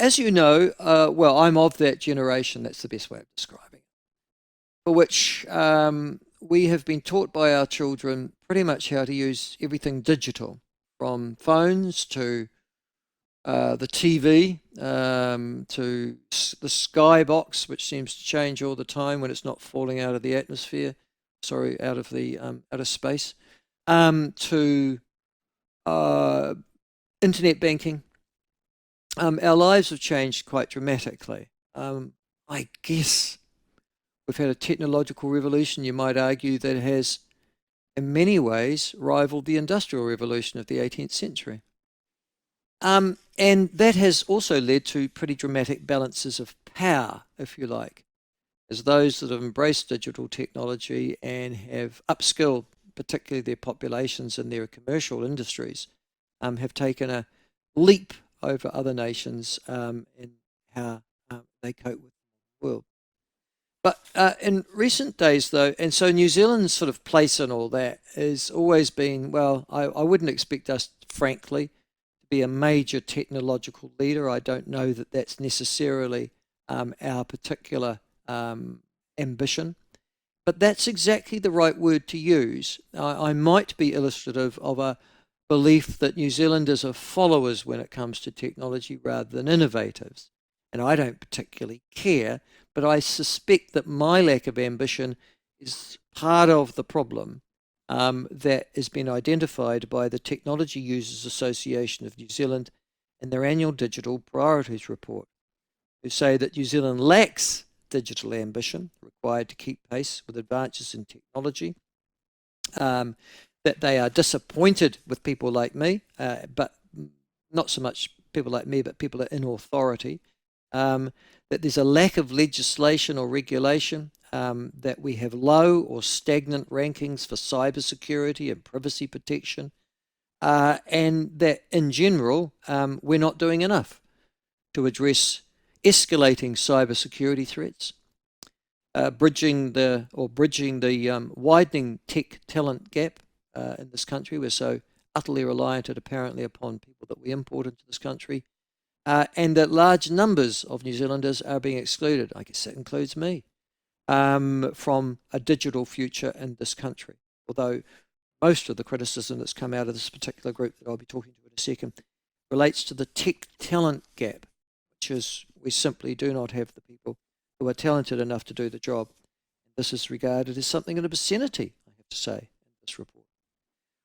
as you know, well, I'm of that generation, that's the best way of describing it, for which we have been taught by our children pretty much how to use everything digital, from phones to the TV, to the skybox, which seems to change all the time when it's not falling out of the atmosphere, sorry, out of the outer space, to uh, internet banking. Our lives have changed quite dramatically. I guess we've had a technological revolution, you might argue, that has, in many ways, rivaled the Industrial Revolution of the 18th century. And that has also led to pretty dramatic balances of power, if you like, as those that have embraced digital technology and have upskilled, particularly their populations and their commercial industries, have taken a leap over other nations in how they cope with the world. But in recent days, though, and so New Zealand's sort of place in all that has always been, well, I wouldn't expect us, frankly, to be a major technological leader. I don't know that that's necessarily our particular ambition, but that's exactly the right word to use. I might be illustrative of a belief that New Zealanders are followers when it comes to technology rather than innovators. And I don't particularly care, but I suspect that my lack of ambition is part of the problem that has been identified by the Technology Users Association of New Zealand in their annual Digital Priorities Report, who say that New Zealand lacks digital ambition required to keep pace with advances in technology, that they are disappointed with people like me, but not so much people like me, but people in authority, that there's a lack of legislation or regulation, that we have low or stagnant rankings for cybersecurity and privacy protection, and that in general, we're not doing enough to address escalating cybersecurity threats, bridging the widening tech talent gap in this country. We're so utterly reliant, apparently, upon people that we import into this country, and that large numbers of New Zealanders are being excluded. I guess that includes me, from a digital future in this country. Although most of the criticism that's come out of this particular group that I'll be talking to in a second relates to the tech talent gap, which is we simply do not have the people who are talented enough to do the job. This is regarded as something of an obscenity, I have to say, in this report.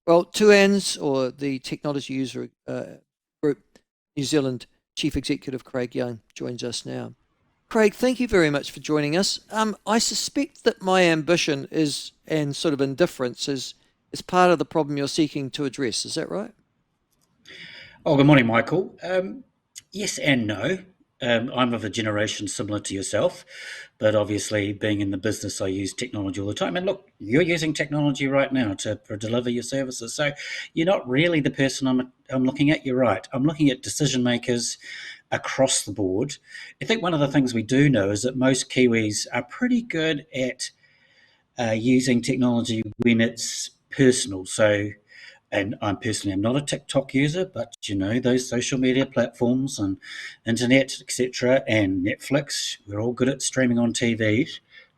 Well, TUANZ, or the Technology User Group New Zealand Chief Executive Craig Young, joins us now. Craig, thank you very much for joining us. I suspect that my ambition is, and sort of indifference is part of the problem you're seeking to address. Is that right? Oh, good morning, Michael. Yes and no. I'm of a generation similar to yourself, but obviously, being in the business, I use technology all the time. And look, you're using technology right now to deliver your services. So you're not really the person I'm looking at. You're right. I'm looking at decision makers across the board. I think one of the things we do know is that most Kiwis are pretty good at using technology when it's personal. So, and I'm not a TikTok user, but those social media platforms and internet, etc., and Netflix, we're all good at streaming on TV,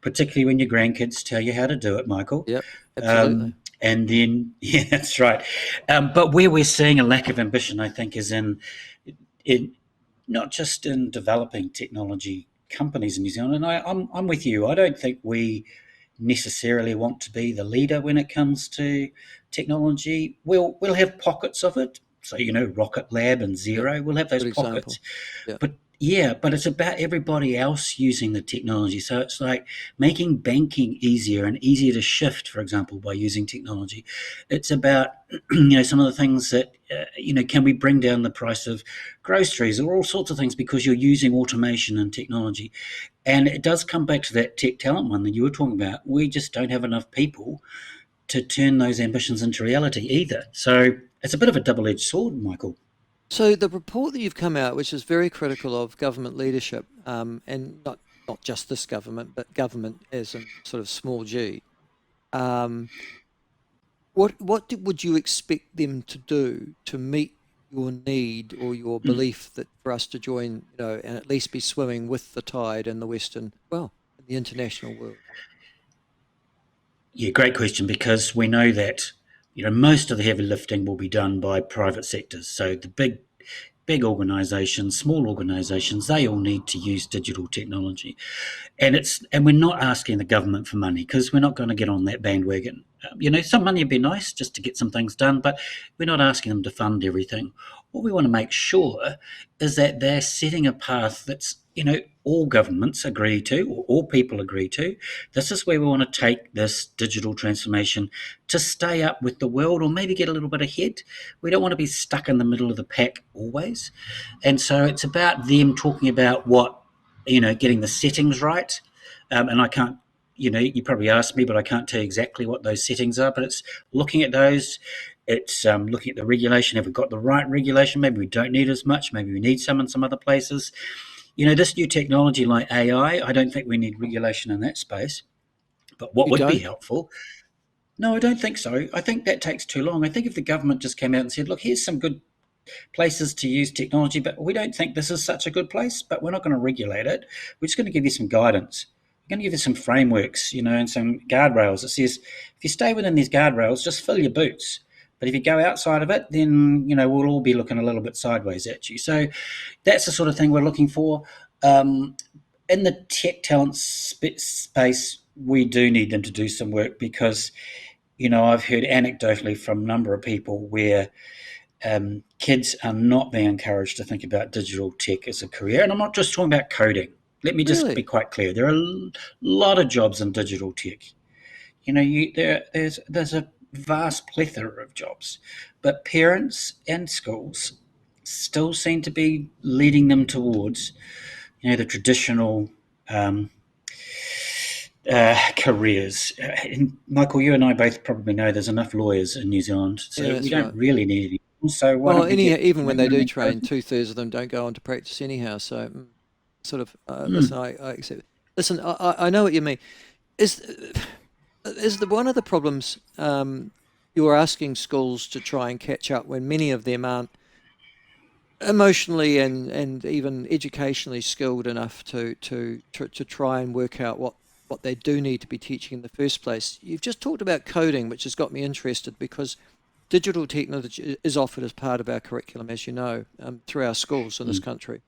particularly when your grandkids tell you how to do it, Michael. Yep, absolutely. And then, yeah, that's right. But where we're seeing a lack of ambition, I think, is in not just in developing technology companies in New Zealand. And I'm with you. I don't think we necessarily want to be the leader when it comes to technology. We'll have pockets of it. So Rocket Lab and Yep, Zero. We'll have those good example. pockets. Yeah. But yeah, but it's about everybody else using the technology. So it's like making banking easier and easier to shift, for example, by using technology. It's about some of the things that can we bring down the price of groceries or all sorts of things because you're using automation and technology. And it does come back to that tech talent one that you were talking about. We just don't have enough people to turn those ambitions into reality either. So it's a bit of a double-edged sword, Michael. So the report that you've come out, which is very critical of government leadership, and not just this government, but government as in sort of small g. Um, would you expect them to do to meet your need or your Mm. belief that for us to join, and at least be swimming with the tide in the Western, well, in the international world? Yeah, great question, because we know that most of the heavy lifting will be done by private sectors. So the big organisations, small organisations, they all need to use digital technology. And we're not asking the government for money, because we're not going to get on that bandwagon. Some money would be nice just to get some things done, but we're not asking them to fund everything. What we want to make sure is that they're setting a path that's all governments agree to, or all people agree to. This is where we want to take this digital transformation to stay up with the world, or maybe get a little bit ahead. We don't want to be stuck in the middle of the pack always. And so it's about them talking about getting the settings right. And I can't, you probably asked me, but I can't tell you exactly what those settings are. But it's looking at those. It's looking at the regulation. Have we got the right regulation? Maybe we don't need as much. Maybe we need some in some other places. This new technology like AI, I don't think we need regulation in that space. But what You would be don't? helpful? No, I don't think so. I think that takes too long. I think if the government just came out and said, look, here's some good places to use technology, but we don't think this is such a good place, but we're not going to regulate it. We're just going to give you some guidance. We're going to give you some frameworks, and some guardrails that says, if you stay within these guardrails, just fill your boots. But if you go outside of it, then, we'll all be looking a little bit sideways at you. So that's the sort of thing we're looking for. Um, in the tech talent space, we do need them to do some work, because, I've heard anecdotally from a number of people where kids are not being encouraged to think about digital tech as a career. And I'm not just talking about coding. Let me just be Really? quite clear. There are a lot of jobs in digital tech. There's a vast plethora of jobs, but parents and schools still seem to be leading them towards, the traditional um, careers. And Michael, you and I both probably know there's enough lawyers in New Zealand, Yeah, so we that's don't right. really need any more. So why Well, don't we any get, even when they do women train, encouragement? 2/3 of them don't go on to practice anyhow. So, sort of, listen, Mm, I accept. Listen, I know what you mean. Is one of the problems, you're asking schools to try and catch up when many of them aren't emotionally and even educationally skilled enough to try and work out what they do need to be teaching in the first place. You've just talked about coding, which has got me interested because digital technology is offered as part of our curriculum, as you know, through our schools in this mm, country.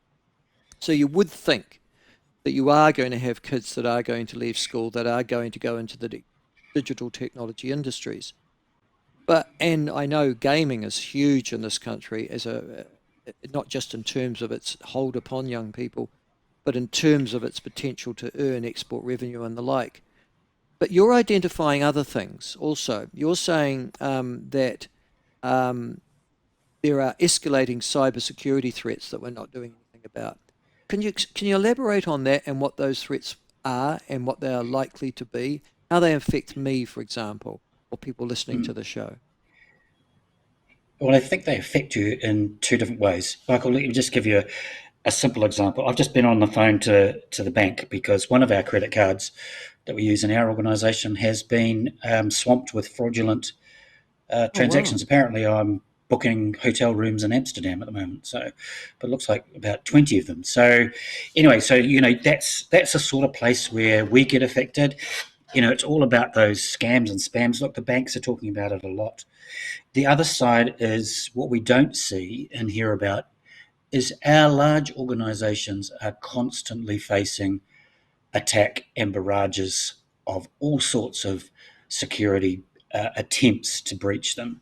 So you would think that you are going to have kids that are going to leave school that are going to go into the digital technology industries. And I know gaming is huge in this country as not just in terms of its hold upon young people, but in terms of its potential to earn export revenue and the like. But you're identifying other things also. You're saying that um, there are escalating cybersecurity threats that we're not doing anything about. Can you elaborate on that and what those threats are and what they are likely to be, how they affect me, for example, or people listening to mm. the show? Well, I think they affect you in two different ways. Michael, let me just give you a simple example. I've just been on the phone to the bank, because one of our credit cards that we use in our organisation has been swamped with fraudulent Oh wow. transactions. Apparently, I'm booking hotel rooms in Amsterdam at the moment. So, but it looks like about 20 of them. So, anyway, that's the sort of place where we get affected. It's all about those scams and spams. Look, the banks are talking about it a lot. The other side is what we don't see and hear about is our large organisations are constantly facing attack and barrages of all sorts of security attempts to breach them.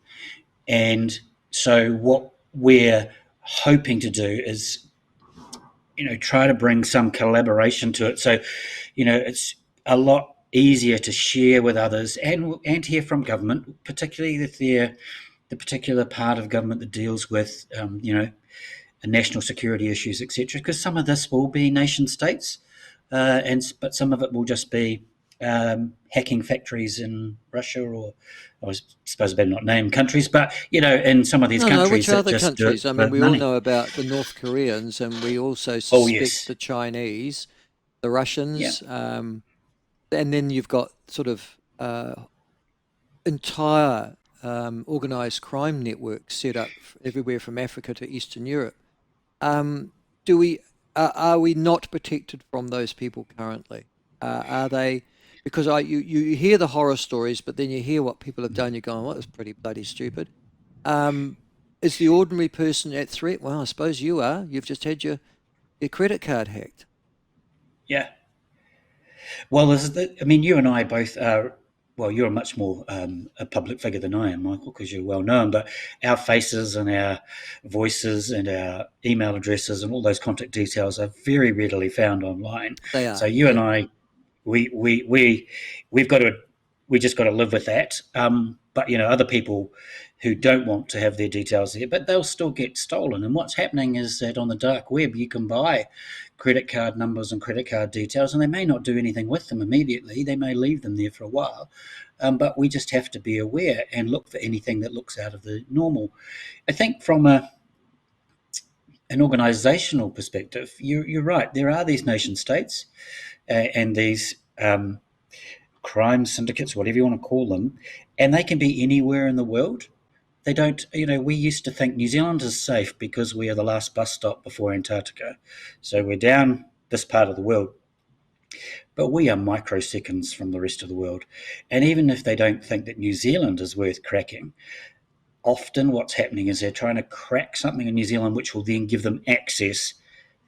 And so, what we're hoping to do is, try to bring some collaboration to it. So, it's a lot easier to share with others and hear from government, particularly if they're the particular part of government that deals with, national security issues, etc. Because some of this will be nation states, but some of it will just be hacking factories in Russia, or I suppose I better not name countries, but in some of these No, no, which countries that other just do it countries? I for mean, we all money. know about the North Koreans, and we also Oh suspect yes, the Chinese, the yeah, Russians, and then you've got sort of entire organised crime networks set up everywhere from Africa to Eastern Europe. Um, do we are we not protected from those people currently? Are they? Because you hear the horror stories, but then you hear what people have done. You're going, "Well, that's pretty bloody stupid." Um, is the ordinary person at threat? Well, I suppose you are. You've just had your credit card hacked. Yeah. Well, I mean, you and I both are. Well, you're a much more a public figure than I am, Michael, because you're well known. But our faces and our voices and our email addresses and all those contact details are very readily found online. They So are. you and Yep. I, we've got to we just got to live with that. But other people who don't want to have their details there, but they'll still get stolen. And what's happening is that on the dark web, you can buy credit card numbers and credit card details, and they may not do anything with them immediately. They may leave them there for a while. But we just have to be aware and look for anything that looks out of the normal. I think from an organisational perspective, you're right. There are these nation states and these crime syndicates, whatever you want to call them, and they can be anywhere in the world. They don't, we used to think New Zealand is safe because we are the last bus stop before Antarctica. So we're down this part of the world, but we are microseconds from the rest of the world. And even if they don't think that New Zealand is worth cracking, often what's happening is they're trying to crack something in New Zealand, which will then give them access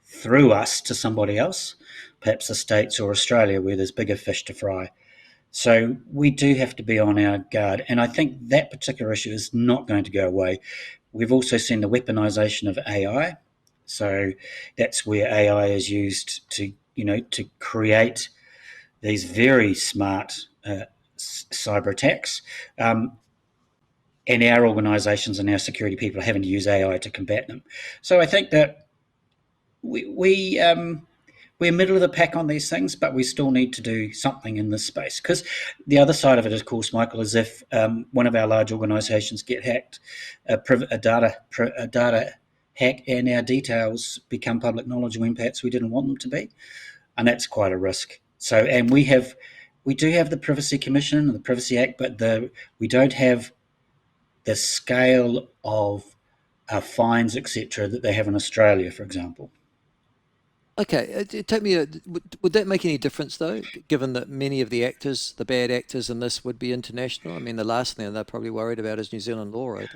through us to somebody else, perhaps the States or Australia, where there's bigger fish to fry. So we do have to be on our guard. And I think that particular issue is not going to go away. We've also seen the weaponization of AI. So that's where AI is used to create these very smart cyber attacks. And our organizations and our security people are having to use AI to combat them. So I think that we're middle of the pack on these things, but we still need to do something in this space. Because the other side of it, of course, Michael, is if one of our large organisations get hacked, a data hack, and our details become public knowledge when perhaps we didn't want them to be, and that's quite a risk. So, and we do have the Privacy Commission and the Privacy Act, but we don't have the scale of fines, etc., that they have in Australia, for example. Okay, take me. Would that make any difference though, given that many of the bad actors in this would be international? I mean, the last thing they're probably worried about is New Zealand law, right?